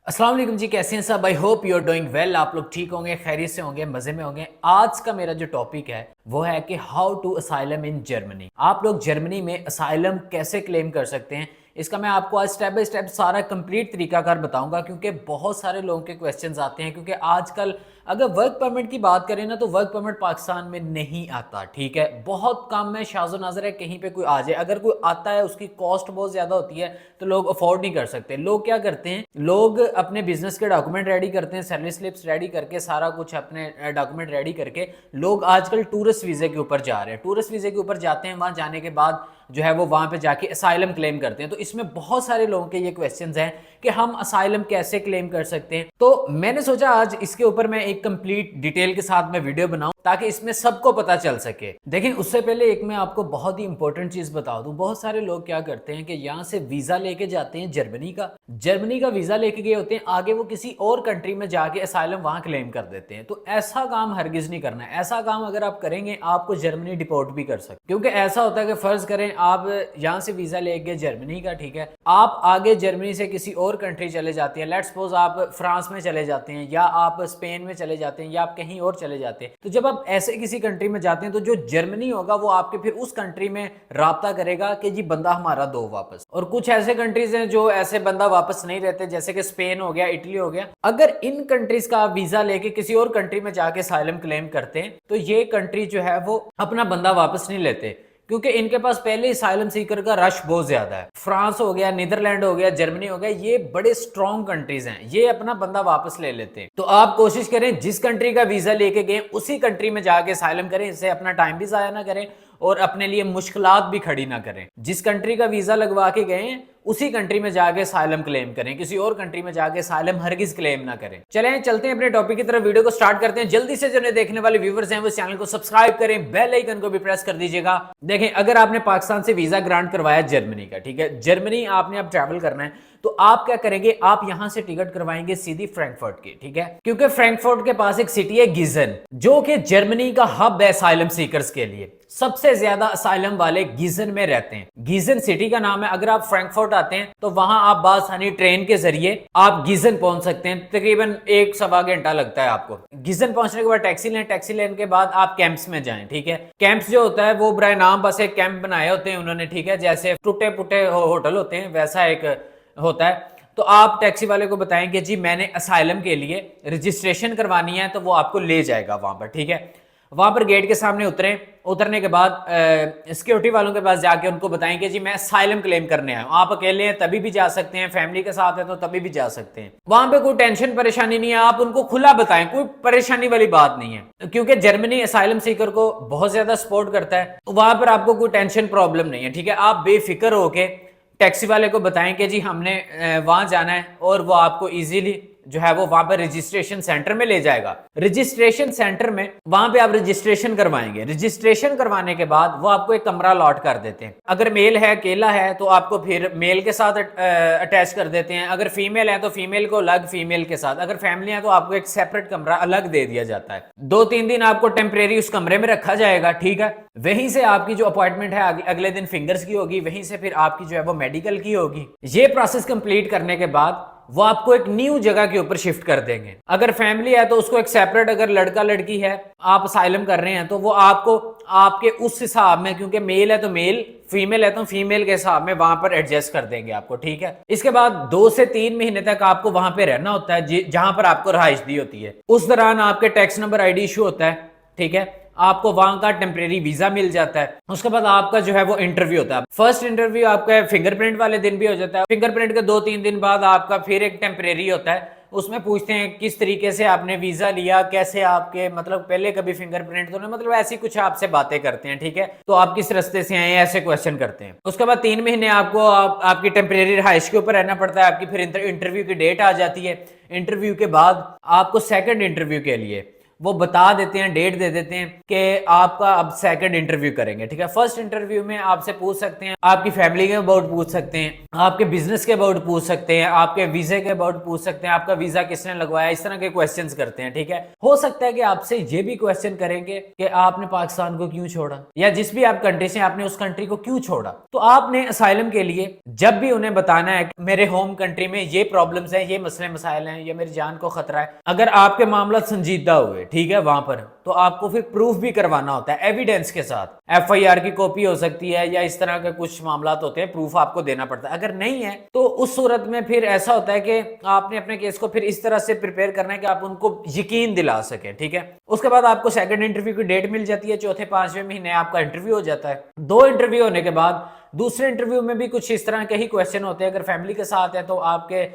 अस्सलाम वालेकुम जी, कैसे हैं सब। I hope you are doing well. आप लोग ठीक होंगे, खैरियत से होंगे, मज़े में होंगे। आज का मेरा जो टॉपिक है वो है कि how to asylum in Germany. आप लोग जर्मनी में असाइलम कैसे क्लेम कर सकते हैं, इसका मैं आपको आज स्टेप बाय स्टेप सारा कंप्लीट तरीकाकार बताऊंगा, क्योंकि बहुत सारे लोगों के क्वेश्चंस आते हैं। क्योंकि आजकल अगर वर्क परमिट की बात करें ना, तो वर्क परमिट पाकिस्तान में नहीं आता, ठीक है। बहुत कम है, शाज़ो नाज़र है कहीं पे कोई आ जाए। अगर कोई आता है उसकी कॉस्ट बहुत ज़्यादा होती है, तो लोग अफोर्ड नहीं कर सकते। लोग क्या करते हैं, लोग अपने बिजनेस के डॉक्यूमेंट रेडी करते हैं, सैलरी स्लिप्स रेडी करके, सारा कुछ अपने डॉक्यूमेंट रेडी करके लोग आजकल टूरिस्ट वीज़े के ऊपर जा रहे हैं। टूरिस्ट वीज़े के ऊपर जाते हैं, वहाँ जाने के बाद जो है वो वहाँ पे जाके असाइलम क्लेम करते हैं। तो इसमें बहुत सारे लोगों के ये क्वेश्चंस हैं कि हम असाइलम कैसे क्लेम कर सकते हैं। तो मैंने सोचा आज इसके ऊपर मैं एक कंप्लीट डिटेल के साथ मैं वीडियो बनाऊं, ताकि इसमें सबको पता चल सके। देखिए, उससे पहले एक मैं आपको बहुत ही इंपॉर्टेंट चीज बता दूं। बहुत सारे लोग क्या करते हैं कि यहाँ से वीजा लेके जाते हैं जर्मनी का वीजा लेके गए होते हैं, आगे वो किसी और कंट्री में जाके असाइलम वहां क्लेम कर देते हैं। तो ऐसा काम हरगिज नहीं करना है। ऐसा काम अगर आप करेंगे आपको जर्मनी डिपोर्ट भी कर सकते, क्योंकि ऐसा होता है कि फर्ज करें आप यहाँ से वीजा ले गए जर्मनी का, ठीक है, आप आगे जर्मनी से किसी और कंट्री चले जाते हैं। लेट्स सपोज आप फ्रांस में चले जाते हैं, या आप स्पेन में चले जाते हैं, या आप कहीं और चले जाते हैं। तो जब आप ऐसे किसी कंट्री में जाते हैं, तो जो जर्मनी होगा वो आपके फिर उस कंट्री में राब्ता करेगा कि जी बंदा हमारा दो वापस। और कुछ ऐसे कंट्रीज हैं जो ऐसे बंदा वापस नहीं रहते, जैसे कि स्पेन हो गया, इटली हो गया। अगर इन कंट्रीज का आप वीजा लेके किसी और कंट्री में जाके असाइलम क्लेम करते हैं, तो ये कंट्री जो है वो अपना बंदा वापस नहीं लेते, क्योंकि इनके पास पहले ही असाइलम सीकर का रश बहुत ज्यादा है। फ्रांस हो गया, नीदरलैंड हो गया, जर्मनी हो गया, ये बड़े स्ट्रॉन्ग कंट्रीज हैं, ये अपना बंदा वापस ले लेते हैं। तो आप कोशिश करें जिस कंट्री का वीजा लेके गए उसी कंट्री में जाके असाइलम करें, इससे अपना टाइम भी जाया ना करें और अपने लिए मुश्किलात भी खड़ी ना करें। जिस कंट्री का वीजा लगवा के गए उसी कंट्री में जाके असाइलम क्लेम करें, किसी और कंट्री में जाके असाइलम हरगिज क्लेम ना करें। चलें चलते हैं अपने टॉपिक की तरफ, वीडियो को स्टार्ट करते हैं। जल्दी से जो देखने वाले व्यूअर्स हैं वो चैनल को सब्सक्राइब करें, बेल आइकन को भी प्रेस कर दीजिएगा। देखें, अगर आपने पाकिस्तान से वीजा ग्रांट करवाया जर्मनी का, ठीक है, जर्मनी आपने अब ट्रैवल करना है, तो आप क्या करेंगे, आप यहां से टिकट करवाएंगे सीधी फ्रैंकफर्ट की, ठीक है, क्योंकि फ्रैंकफर्ट के पास एक सिटी है गिजन, जो कि जर्मनी का हब है असाइलम सीकर्स के लिए। सबसे ज्यादा असाइलम वाले गिजन में रहते हैं। गिजन सिटी का नाम है। अगर आप फ्रैंकफर्ट आते हैं तो वहां आप बासानी ट्रेन के जरिए आप गिजन पहुंच सकते हैं। तकरीबन 1-1.25 घंटा लगता है आपको। गिजन पहुंचने के बाद टैक्सी लें, टैक्सी लेने के बाद आप कैंप्स में जाएं, ठीक है। कैंप्स जो होता है वो बराए नाम बस एक कैंप बनाए होते हैं उन्होंने, ठीक है, जैसे टूटे पुटे होटल होते हैं वैसा एक होता है। तो आप टैक्सी वाले को बताएंगे जी मैंने असाइलम के लिए रजिस्ट्रेशन करवानी है, तो वो आपको ले जाएगा वहां पर, ठीक है। वहां पर गेट के सामने उतरने के बाद सिक्योरिटी वालों के पास जाके उनको बताएंगे जी मैं असाइलम क्लेम करने आया हूं। आप अकेले हैं तभी भी जा सकते हैं, फैमिली के साथ है तो तभी भी जा सकते हैं। वहां पे कोई टेंशन परेशानी नहीं है, आप उनको खुला बताएं, कोई परेशानी वाली बात नहीं है, क्योंकि जर्मनी असाइलम सीकर को बहुत ज्यादा सपोर्ट करता है। वहां पर आपको कोई टेंशन प्रॉब्लम नहीं है, ठीक है। आप बेफिक्र होके टैक्सी वाले को बताएं कि जी हमने वहां जाना है, और वो आपको इजीली जो है वो वहां पर रजिस्ट्रेशन सेंटर में ले जाएगा। रजिस्ट्रेशन सेंटर में वहां पे आप रजिस्ट्रेशन करवाएंगे। रजिस्ट्रेशन करवाने के बाद वो आपको एक कमरा अलॉट कर देते हैं। अगर मेल है, अकेला है, तो आपको फिर मेल के साथ अटैच कर देते हैं। अगर फीमेल है तो फीमेल को अलग, फीमेल के साथ। अगर फैमिली है तो आपको एक सेपरेट कमरा अलग दे दिया जाता है। 2-3 दिन आपको टेम्परेरी उस कमरे में रखा जाएगा, ठीक है। वहीं से आपकी जो अपॉइंटमेंट है अगले दिन फिंगर्स की होगी, वहीं से फिर आपकी जो है वो मेडिकल की होगी। ये प्रोसेस कंप्लीट करने के बाद वो आपको एक न्यू जगह के ऊपर शिफ्ट कर देंगे। अगर फैमिली है तो उसको एक सेपरेट, अगर लड़का लड़की है आप असाइलम कर रहे हैं तो वो आपको आपके उस हिसाब में, क्योंकि मेल है तो मेल, फीमेल है तो फीमेल के हिसाब में वहां पर एडजस्ट कर देंगे आपको, ठीक है। इसके बाद 2 से 3 महीने तक आपको वहां पे रहना होता है जहां पर आपको रहाइश दी होती है। उस दौरान आपके टैक्स नंबर ID इशू होता है, ठीक है। आपको वहां का टेम्परेरी वीजा मिल जाता है। उसके बाद आपका जो है वो इंटरव्यू होता है। फर्स्ट इंटरव्यू आपका फिंगरप्रिंट वाले दिन भी हो जाता है। फिंगरप्रिंट के 2-3 दिन बाद आपका फिर एक टेम्परेरी होता है। उसमें पूछते हैं किस तरीके से आपने वीजा लिया, कैसे आपके मतलब पहले कभी फिंगरप्रिंट तो नहीं, मतलब ऐसी कुछ आपसे बातें करते हैं, ठीक है। तो आप किस रास्ते से आए, ऐसे क्वेश्चन करते हैं। उसके बाद 3 महीने आपको आपकी टेम्परेरी रहाइश के ऊपर रहना पड़ता है। आपकी फिर इंटरव्यू की डेट आ जाती है। इंटरव्यू के बाद आपको सेकंड इंटरव्यू के लिए वो बता देते हैं, डेट दे देते हैं कि आपका अब सेकंड इंटरव्यू करेंगे, ठीक है। फर्स्ट इंटरव्यू में आपसे पूछ सकते हैं, आपकी फैमिली के अबाउट पूछ सकते हैं, आपके बिजनेस के अबाउट पूछ सकते हैं, आपके वीजे के अबाउट पूछ सकते हैं, आपका वीजा किसने लगवाया, इस तरह के क्वेश्चंस करते हैं, ठीक है। हो सकता है कि आपसे ये भी क्वेश्चन करेंगे कि आपने पाकिस्तान को क्यों छोड़ा, या जिस भी आप कंट्री से आपने उस कंट्री को क्यों छोड़ा। तो आपने असाइलम के लिए जब भी उन्हें बताना है कि मेरे होम कंट्री में ये प्रॉब्लम्स हैं, ये मसले मसाइल हैं, या मेरी जान को खतरा है, अगर आपके मामला संजीदा हुए, ठीक है, वहां पर तो आपको फिर प्रूफ भी करवाना होता है एविडेंस के साथ। FIR की कॉपी हो सकती है, या इस तरह के कुछ मामला होते हैं, प्रूफ आपको देना पड़ता है। अगर नहीं है तो उस सूरत में फिर ऐसा होता है कि आपने अपने केस को फिर इस तरह से प्रिपेयर करना है कि आप उनको यकीन दिला सके, ठीक है। उसके बाद आपको सेकंड इंटरव्यू की डेट मिल जाती है, चौथे पांचवें महीने आपका इंटरव्यू हो जाता है। 2 इंटरव्यू होने के बाद दूसरे इंटरव्यू में भी कुछ इस तरह के ही क्वेश्चन होते हैं। अगर फैमिली के साथ है तो आपके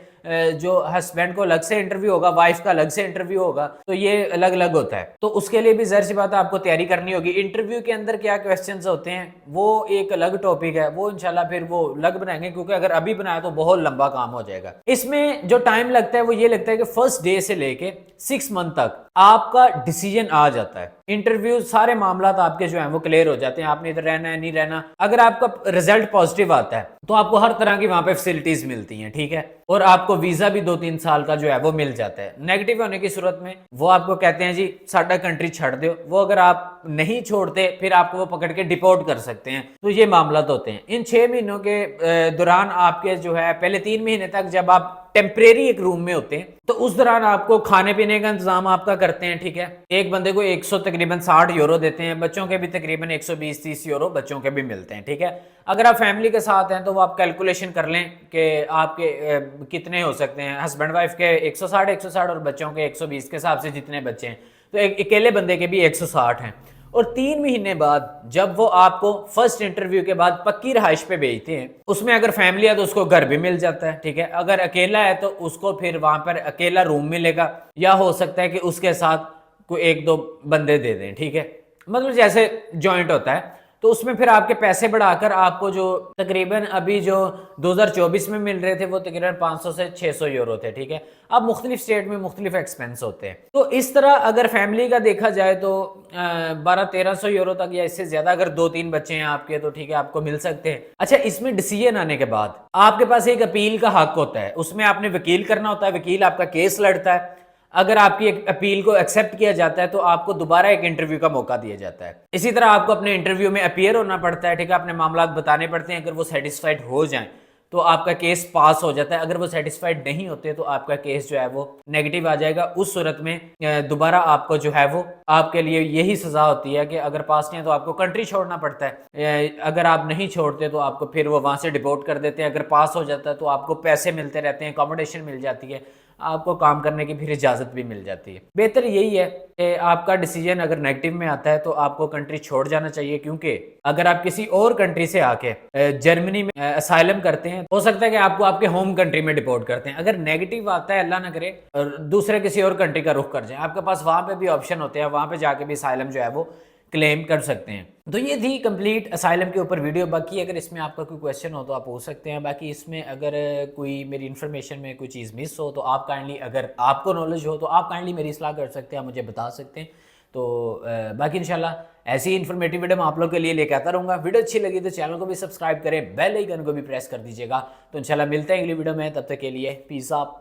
जो हस्बैंड को अलग से इंटरव्यू होगा, वाइफ का अलग से इंटरव्यू होगा, तो ये अलग अलग होता है। तो उसके लिए भी जाहिर सी बात है आपको तैयारी करनी होगी। इंटरव्यू के अंदर क्या क्वेश्चंस होते हैं वो एक अलग टॉपिक है, वो इंशाल्लाह फिर वो अलग बनाएंगे, क्योंकि अगर अभी बनाया तो बहुत लंबा काम हो जाएगा। इसमें जो टाइम लगता है वो ये लगता है कि फर्स्ट डे से लेके 6 मंथ तक आपका डिसीजन आ जाता है। इंटरव्यू सारे मामला आपके जो है वो क्लियर हो जाते हैं, आपने इधर रहना है नहीं रहना। अगर आपका रिजल्ट पॉजिटिव आता है तो आपको हर तरह की वहां पे फैसिलिटीज मिलती हैं, ठीक है, और आपको वीजा भी 2-3 साल का जो है वो मिल जाता है। नेगेटिव होने की सूरत में वो आपको कहते हैं जी साडा कंट्री छोड़ दो, वो अगर आप नहीं छोड़ते फिर आपको वो पकड़ के डिपोर्ट कर सकते हैं। तो ये मामला होते हैं। इन 6 महीनों के दौरान आपके जो है पहले 3 महीने तक जब आप टेम्परेरी एक रूम में होते हैं तो उस दौरान आपको खाने पीने का इंतजाम आपका करते हैं, ठीक है। एक बंदे को 100 तकरीबन 60 यूरो देते हैं, बच्चों के भी तकरीबन 120-30 यूरो बच्चों के भी मिलते हैं, ठीक है। अगर आप फैमिली के साथ हैं तो वो आप कैलकुलेशन कर लें कि आपके कितने हो सकते हैं। हस्बैंड वाइफ के 160 और बच्चों के 120 के हिसाब से जितने बच्चे हैं, तो एक अकेले बंदे के भी 160 हैं। और 3 महीने बाद जब वो आपको फर्स्ट इंटरव्यू के बाद पक्की रहाइश पे भेजते हैं, उसमें अगर फैमिली है तो उसको घर भी मिल जाता है, ठीक है। अगर अकेला है तो उसको फिर वहां पर अकेला रूम मिलेगा, या हो सकता है कि उसके साथ कोई 1-2 बंदे दे दें, ठीक है, मतलब जैसे जॉइंट होता है। तो उसमें फिर आपके पैसे बढ़ाकर आपको जो तकरीबन अभी जो 2024 में मिल रहे थे वो तकरीबन 500 से 600 यूरो थे, ठीक है। अब मुख्तलिफ स्टेट में मुख्तलिफ एक्सपेंस होते हैं। तो इस तरह अगर फैमिली का देखा जाए तो 1200-1300 यूरो तक या इससे ज्यादा अगर 2-3 बच्चे हैं आपके तो ठीक है आपको मिल सकते हैं। अच्छा, इसमें डिसीजन आने के बाद आपके पास एक अपील का हक होता है, उसमें आपने वकील करना होता है, वकील आपका केस लड़ता है। अगर आपकी एक अपील को एक्सेप्ट किया जाता है तो आपको दोबारा एक इंटरव्यू का मौका दिया जाता है। इसी तरह आपको अपने इंटरव्यू में अपीयर होना पड़ता है, ठीक है, अपने मामला बताने पड़ते हैं। अगर वो सेटिस्फाइड हो जाएं तो आपका केस पास हो जाता है। अगर वो सेटिस्फाइड नहीं होते तो आपका केस जो है वो नेगेटिव आ जाएगा। उस सूरत में दोबारा आपको जो है वो आपके लिए यही सजा होती है कि अगर पास नहीं है तो आपको कंट्री छोड़ना पड़ता है। अगर आप नहीं छोड़ते तो आपको फिर वो वहां से डिपोर्ट कर देते हैं। अगर पास हो जाता है तो आपको पैसे मिलते रहते हैं, अकोमोडेशन मिल जाती है, आपको काम करने की फिर इजाजत भी मिल जाती है। बेहतर यही है कि आपका डिसीजन अगर नेगेटिव में आता है तो आपको कंट्री छोड़ जाना चाहिए, क्योंकि अगर आप किसी और कंट्री से आके जर्मनी में असाइलम करते हैं, हो सकता है कि आपको आपके होम कंट्री में डिपोर्ट करते हैं। अगर नेगेटिव आता है, अल्लाह ना करे, और दूसरे किसी और कंट्री का रुख कर जाए, आपके पास वहां पे भी ऑप्शन होते हैं, वहां पे जाके भी असाइलम जो है वो क्लेम कर सकते हैं। तो ये थी कंप्लीट असाइलम के ऊपर वीडियो। बाकी अगर इसमें आपका कोई क्वेश्चन हो तो आप पूछ सकते हैं। बाकी इसमें अगर कोई मेरी इन्फॉर्मेशन में कोई चीज़ मिस हो तो आप काइंडली, अगर आपको नॉलेज हो तो आप काइंडली मेरी इस्लाह कर सकते हैं, आप मुझे बता सकते हैं। तो बाकी इंशाल्लाह ऐसी ही इन्फॉर्मेटिव वीडियो मैं आप लोगों के लिए लेकर आता रहूँगा। वीडियो अच्छी लगी तो चैनल को भी सब्सक्राइब करें, बेल आइकन को भी प्रेस कर दीजिएगा। तो इंशाल्लाह मिलते हैं अगली वीडियो में, तब तक के लिए पीस आप।